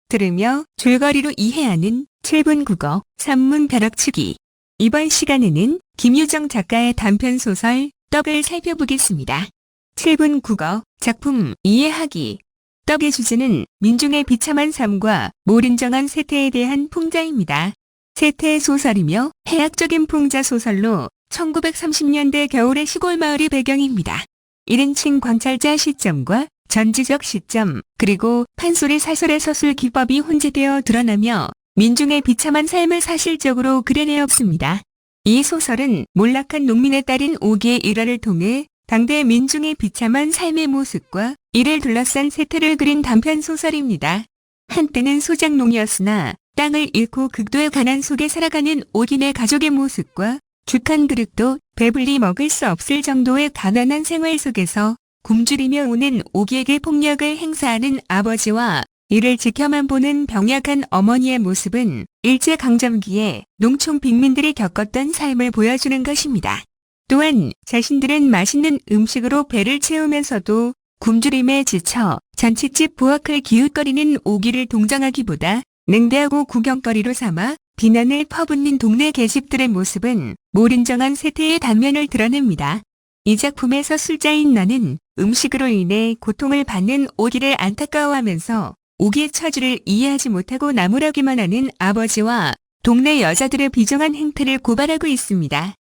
들으며 줄거리로 이해하는 7분 국어 산문 벼락치기. 이번 시간에는 김유정 작가의 단편소설 떡을 살펴보겠습니다. 7분 국어 작품 이해하기. 떡의 주제는 민중의 비참한 삶과 몰인정한 세태에 대한 풍자입니다. 세태 소설이며 해학적인 풍자 소설로 1930년대 겨울의 시골 마을이 배경입니다. 1인칭 관찰자 시점과 전지적 시점, 그리고 판소리 사설의 서술 기법이 혼재되어 드러나며 민중의 비참한 삶을 사실적으로 그려내었습니다. 이 소설은 몰락한 농민의 딸인 오기의 일화를 통해 당대 민중의 비참한 삶의 모습과 이를 둘러싼 세태를 그린 단편 소설입니다. 한때는 소작농이었으나 땅을 잃고 극도의 가난 속에 살아가는 오기네 가족의 모습과 죽 한 그릇도 배불리 먹을 수 없을 정도의 가난한 생활 속에서 굶주리며 오는 오기에게 폭력을 행사하는 아버지와 이를 지켜만 보는 병약한 어머니의 모습은 일제강점기에 농촌 빈민들이 겪었던 삶을 보여주는 것입니다. 또한 자신들은 맛있는 음식으로 배를 채우면서도 굶주림에 지쳐 잔칫집 부엌을 기웃거리는 오기를 동정하기보다 냉대하고 구경거리로 삼아 비난을 퍼붓는 동네 계집들의 모습은 몰인정한 세태의 단면을 드러냅니다. 이 작품에서 술자인 나는 음식으로 인해 고통을 받는 오기를 안타까워하면서 오기의 처지를 이해하지 못하고 나무라기만 하는 아버지와 동네 여자들의 비정한 행태를 고발하고 있습니다.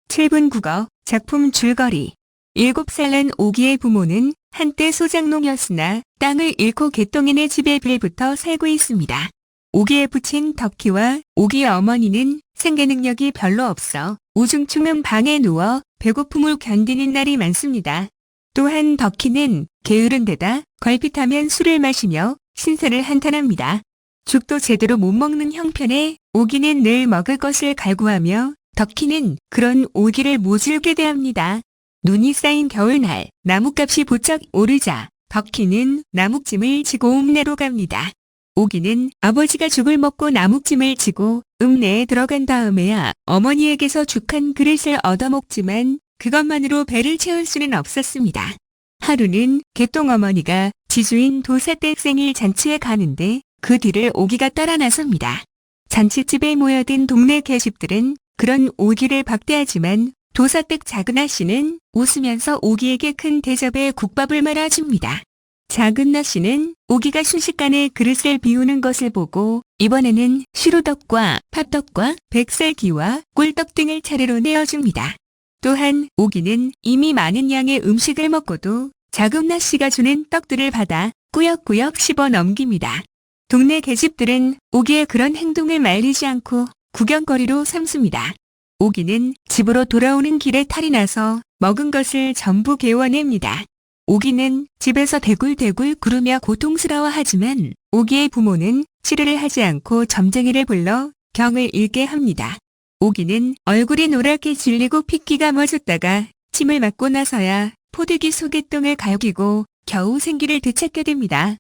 7분 국어 작품 줄거리. 7살 난 오기의 부모는 한때 소작농이었으나 땅을 잃고 개똥이네 집에 빌부터 살고 있습니다. 오기의 부친 덕희와 오기의 어머니는 생계 능력이 별로 없어 우중충한 방에 누워 배고픔을 견디는 날이 많습니다. 또한 덕희는 게으른 데다 걸핏하면 술을 마시며 신세를 한탄합니다. 죽도 제대로 못 먹는 형편에 오기는 늘 먹을 것을 갈구하며 덕희는 그런 오기를 모질게 대합니다. 눈이 쌓인 겨울날 나뭇값이 부쩍 오르자 덕희는 나뭇짐을 지고 읍내로 갑니다. 오기는 아버지가 죽을 먹고 나뭇짐을 지고 읍내에 들어간 다음에야 어머니에게서 죽 한 그릇을 얻어먹지만 그것만으로 배를 채울 수는 없었습니다. 하루는 개똥어머니가 지주인 도사댁 생일 잔치에 가는데 그 뒤를 오기가 따라 나섭니다. 잔치집에 모여든 동네 계집들은 그런 오기를 박대하지만 도사댁 작은아 씨는 웃으면서 오기에게 큰 대접에 국밥을 말아줍니다. 작은아 씨는 오기가 순식간에 그릇을 비우는 것을 보고 이번에는 시루떡과 팥떡과 백설기와 꿀떡 등을 차례로 내어줍니다. 또한 오기는 이미 많은 양의 음식을 먹고도 작은아 씨가 주는 떡들을 받아 꾸역꾸역 씹어 넘깁니다. 동네 계집들은 오기의 그런 행동을 말리지 않고 구경거리로 삼습니다. 오기는 집으로 돌아오는 길에 탈이 나서 먹은 것을 전부 개워냅니다. 오기는 집에서 대굴대굴 구르며 고통스러워하지만 오기의 부모는 치료를 하지 않고 점쟁이를 불러 경을 읽게 합니다. 오기는 얼굴이 노랗게 질리고 핏기가 멎었다가 침을 맞고 나서야 포대기 속의 똥을 갈기고 겨우 생기를 되찾게 됩니다.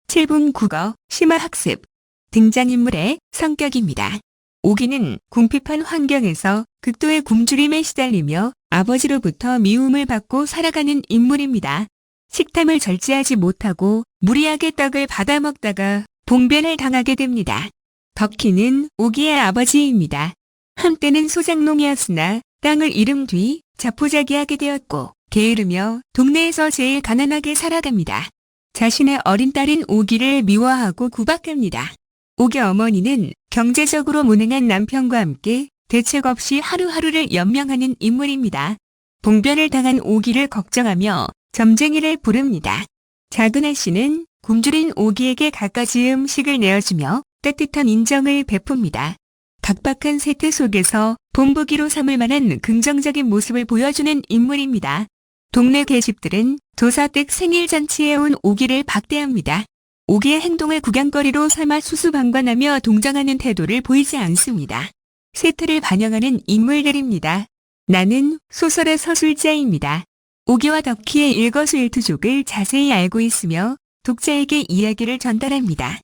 7분 국어 심화학습. 등장인물의 성격입니다. 오기는 궁핍한 환경에서 극도의 굶주림에 시달리며 아버지로부터 미움을 받고 살아가는 인물입니다. 식탐을 절제하지 못하고 무리하게 떡을 받아먹다가 봉변을 당하게 됩니다. 덕희는 오기의 아버지입니다. 한때는 소작농이었으나 땅을 잃은 뒤 자포자기하게 되었고 게으르며 동네에서 제일 가난하게 살아갑니다. 자신의 어린 딸인 오기를 미워하고 구박합니다. 오기 어머니는 경제적으로 무능한 남편과 함께 대책 없이 하루하루를 연명하는 인물입니다. 봉변을 당한 오기를 걱정하며 점쟁이를 부릅니다. 작은아 씨는 굶주린 오기에게 갖가지 음식을 내어주며 따뜻한 인정을 베풉니다. 각박한 세태 속에서 본보기로 삼을 만한 긍정적인 모습을 보여주는 인물입니다. 동네 계집들은 도사댁 생일잔치에 온 오기를 박대합니다. 오기의 행동을 구경거리로 삼아 수수방관하며 동정하는 태도를 보이지 않습니다. 세태를 반영하는 인물들입니다. 나는 소설의 서술자입니다. 오기와 덕희의 일거수일투족을 자세히 알고 있으며 독자에게 이야기를 전달합니다.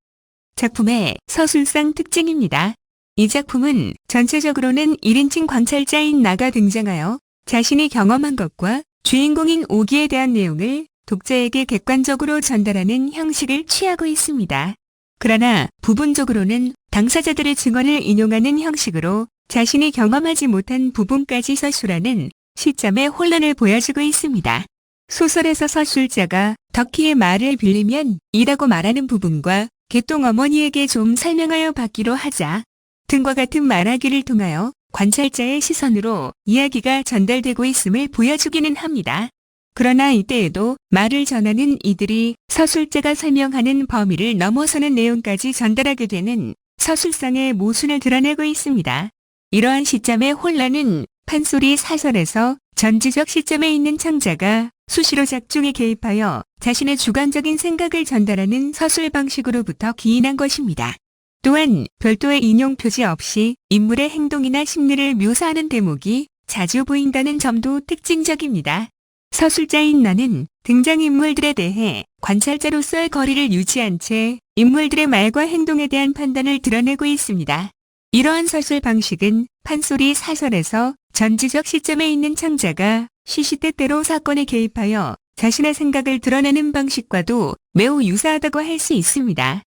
작품의 서술상 특징입니다. 이 작품은 전체적으로는 1인칭 관찰자인 나가 등장하여 자신이 경험한 것과 주인공인 오기에 대한 내용을 독자에게 객관적으로 전달하는 형식을 취하고 있습니다. 그러나 부분적으로는 당사자들의 증언을 인용하는 형식으로 자신이 경험하지 못한 부분까지 서술하는 시점의 혼란을 보여주고 있습니다. 소설에서 서술자가 덕희의 말을 빌리면 이라고 말하는 부분과 개똥 어머니에게 좀 설명하여 받기로 하자 등과 같은 말하기를 통하여 관찰자의 시선으로 이야기가 전달되고 있음을 보여주기는 합니다. 그러나 이때에도 말을 전하는 이들이 서술자가 설명하는 범위를 넘어서는 내용까지 전달하게 되는 서술상의 모순을 드러내고 있습니다. 이러한 시점의 혼란은 판소리 사설에서 전지적 시점에 있는 창자가 수시로 작중에 개입하여 자신의 주관적인 생각을 전달하는 서술 방식으로부터 기인한 것입니다. 또한 별도의 인용 표지 없이 인물의 행동이나 심리를 묘사하는 대목이 자주 보인다는 점도 특징적입니다. 서술자인 나는 등장인물들에 대해 관찰자로서의 거리를 유지한 채 인물들의 말과 행동에 대한 판단을 드러내고 있습니다. 이러한 서술 방식은 판소리 사설에서 전지적 시점에 있는 창자가 시시때때로 사건에 개입하여 자신의 생각을 드러내는 방식과도 매우 유사하다고 할 수 있습니다.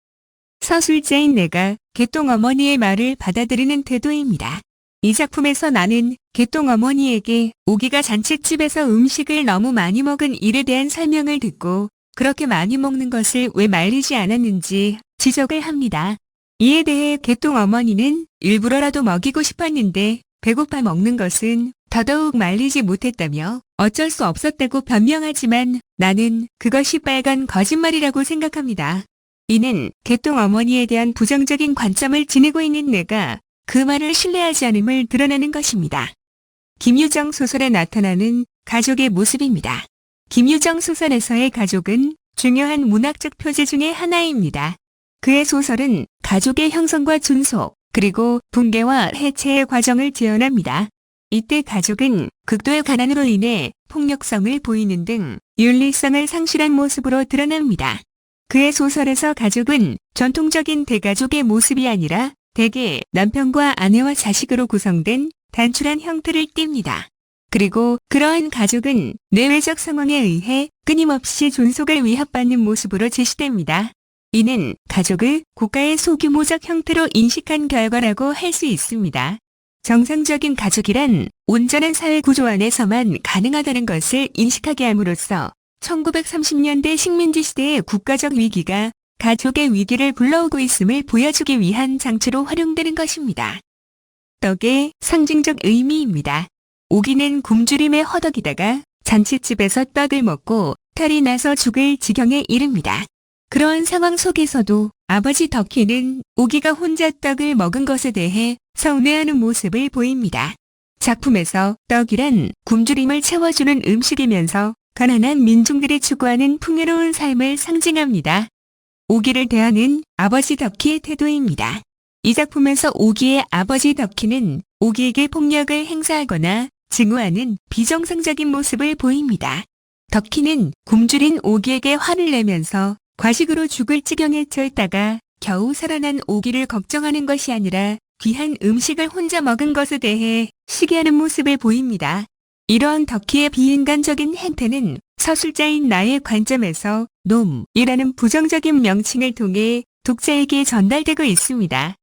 서술자인 내가 개똥 어머니의 말을 받아들이는 태도입니다. 이 작품에서 나는 개똥 어머니에게 오기가 잔칫집에서 음식을 너무 많이 먹은 일에 대한 설명을 듣고 그렇게 많이 먹는 것을 왜 말리지 않았는지 지적을 합니다. 이에 대해 개똥 어머니는 일부러라도 먹이고 싶었는데 배고파 먹는 것은 더더욱 말리지 못했다며 어쩔 수 없었다고 변명하지만 나는 그것이 빨간 거짓말이라고 생각합니다. 이는 개똥 어머니에 대한 부정적인 관점을 지니고 있는 내가 그 말을 신뢰하지 않음을 드러내는 것입니다. 김유정 소설에 나타나는 가족의 모습입니다. 김유정 소설에서의 가족은 중요한 문학적 표제 중의 하나입니다. 그의 소설은 가족의 형성과 존속, 그리고 붕괴와 해체의 과정을 재현합니다. 이때 가족은 극도의 가난으로 인해 폭력성을 보이는 등 윤리성을 상실한 모습으로 드러납니다. 그의 소설에서 가족은 전통적인 대가족의 모습이 아니라 대개 남편과 아내와 자식으로 구성된 단출한 형태를 띱니다. 그리고 그러한 가족은 내외적 상황에 의해 끊임없이 존속을 위협받는 모습으로 제시됩니다. 이는 가족을 국가의 소규모적 형태로 인식한 결과라고 할 수 있습니다. 정상적인 가족이란 온전한 사회 구조 안에서만 가능하다는 것을 인식하게 함으로써 1930년대 식민지 시대의 국가적 위기가 가족의 위기를 불러오고 있음을 보여주기 위한 장치로 활용되는 것입니다. 떡의 상징적 의미입니다. 오기는 굶주림에 허덕이다가 잔칫집에서 떡을 먹고 탈이 나서 죽을 지경에 이릅니다. 그러한 상황 속에서도 아버지 덕희는 오기가 혼자 떡을 먹은 것에 대해 서운해하는 모습을 보입니다. 작품에서 떡이란 굶주림을 채워주는 음식이면서 가난한 민중들이 추구하는 풍요로운 삶을 상징합니다. 오기를 대하는 아버지 덕희의 태도입니다. 이 작품에서 오기의 아버지 덕희는 오기에게 폭력을 행사하거나 증오하는 비정상적인 모습을 보입니다. 덕희는 굶주린 오기에게 화를 내면서 과식으로 죽을 지경에 처했다가 겨우 살아난 오기를 걱정하는 것이 아니라 귀한 음식을 혼자 먹은 것에 대해 시기하는 모습을 보입니다. 이러한 덕희의 비인간적인 행태는 서술자인 나의 관점에서 놈이라는 부정적인 명칭을 통해 독자에게 전달되고 있습니다.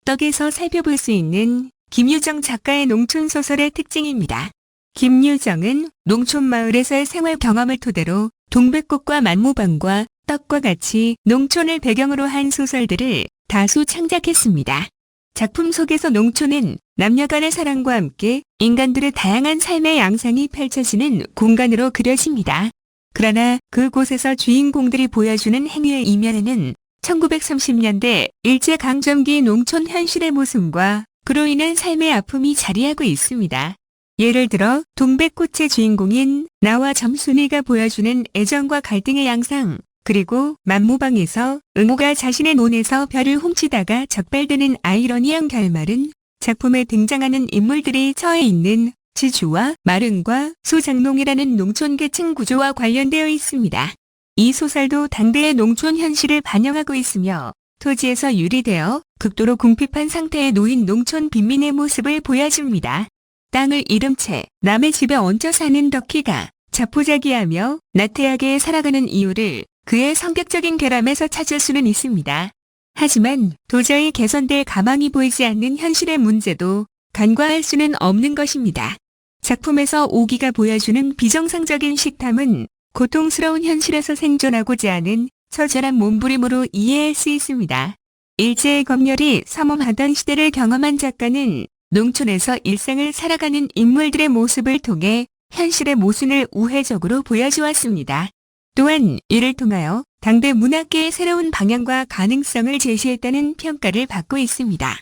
떡에서 살펴볼 수 있는 김유정 작가의 농촌소설의 특징입니다. 김유정은 농촌 마을에서의 생활 경험을 토대로 동백꽃과 만무방과 떡과 같이 농촌을 배경으로 한 소설들을 다수 창작했습니다. 작품 속에서 농촌은 남녀 간의 사랑과 함께 인간들의 다양한 삶의 양상이 펼쳐지는 공간으로 그려집니다. 그러나 그곳에서 주인공들이 보여주는 행위의 이면에는 1930년대 일제강점기 농촌 현실의 모습과 그로 인한 삶의 아픔이 자리하고 있습니다. 예를 들어 동백꽃의 주인공인 나와 점순이가 보여주는 애정과 갈등의 양상, 그리고 만무방에서 응호가 자신의 논에서 별을 훔치다가 적발되는 아이러니한 결말은 작품에 등장하는 인물들이 처해 있는 지주와 마릉과 소장농이라는 농촌 계층 구조와 관련되어 있습니다. 이 소설도 당대의 농촌 현실을 반영하고 있으며 토지에서 유리되어 극도로 궁핍한 상태에 놓인 농촌 빈민의 모습을 보여줍니다. 땅을 잃은 채 남의 집에 얹혀 사는 덕희가 자포자기하며 나태하게 살아가는 이유를 그의 성격적인 결함에서 찾을 수는 있습니다. 하지만 도저히 개선될 가망이 보이지 않는 현실의 문제도 간과할 수는 없는 것입니다. 작품에서 오기가 보여주는 비정상적인 식탐은 고통스러운 현실에서 생존하고자 하는 처절한 몸부림으로 이해할 수 있습니다. 일제의 검열이 삼엄하던 시대를 경험한 작가는 농촌에서 일상을 살아가는 인물들의 모습을 통해 현실의 모순을 우회적으로 보여주었습니다. 또한 이를 통하여 당대 문학계의 새로운 방향과 가능성을 제시했다는 평가를 받고 있습니다.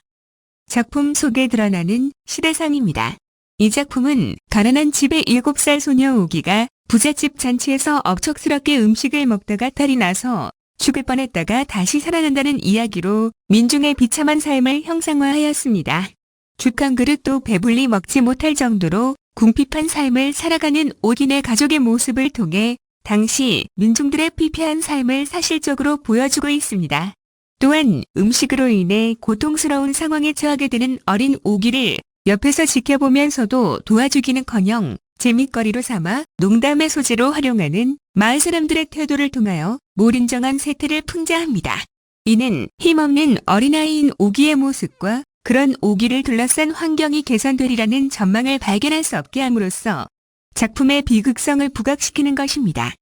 작품 속에 드러나는 시대상입니다. 이 작품은 가난한 집의 7살 소녀 오기가 부잣집 잔치에서 억척스럽게 음식을 먹다가 탈이 나서 죽을 뻔했다가 다시 살아난다는 이야기로 민중의 비참한 삶을 형상화하였습니다. 죽 한 그릇도 배불리 먹지 못할 정도로 궁핍한 삶을 살아가는 오기네 가족의 모습을 통해 당시 민중들의 피폐한 삶을 사실적으로 보여주고 있습니다. 또한 음식으로 인해 고통스러운 상황에 처하게 되는 어린 오기를 옆에서 지켜보면서도 도와주기는커녕 재밌거리로 삼아 농담의 소재로 활용하는 마을 사람들의 태도를 통하여 몰인정한 세태를 풍자합니다. 이는 힘없는 어린아이인 오기의 모습과 그런 오기를 둘러싼 환경이 개선되리라는 전망을 발견할 수 없게 함으로써 작품의 비극성을 부각시키는 것입니다.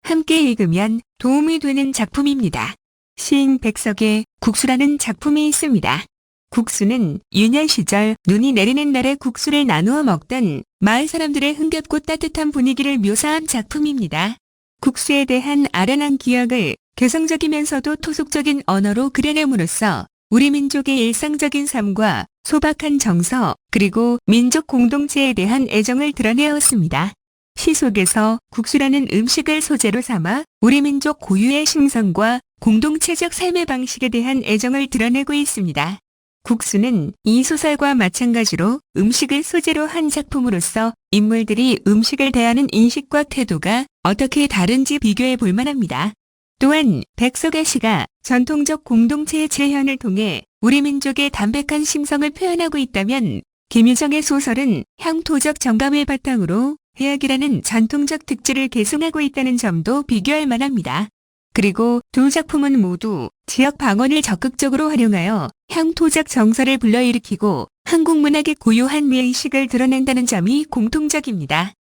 함께 읽으면 도움이 되는 작품입니다. 시인 백석의 국수라는 작품이 있습니다. 국수는 유년 시절 눈이 내리는 날에 국수를 나누어 먹던 마을 사람들의 흥겹고 따뜻한 분위기를 묘사한 작품입니다. 국수에 대한 아련한 기억을 개성적이면서도 토속적인 언어로 그려냄으로써 우리 민족의 일상적인 삶과 소박한 정서 그리고 민족 공동체에 대한 애정을 드러내었습니다. 시 속에서 국수라는 음식을 소재로 삼아 우리 민족 고유의 심성과 공동체적 삶의 방식에 대한 애정을 드러내고 있습니다. 국수는 이 소설과 마찬가지로 음식을 소재로 한 작품으로서 인물들이 음식을 대하는 인식과 태도가 어떻게 다른지 비교해 볼 만합니다. 또한 백석의 시가 전통적 공동체의 재현을 통해 우리 민족의 담백한 심성을 표현하고 있다면 김유정의 소설은 향토적 정감을 바탕으로 해악이라는 전통적 특질을 계승하고 있다는 점도 비교할 만합니다. 그리고 두 작품은 모두 지역 방언을 적극적으로 활용하여 향토적 정서를 불러일으키고 한국 문학의 고유한 미의식을 드러낸다는 점이 공통적입니다.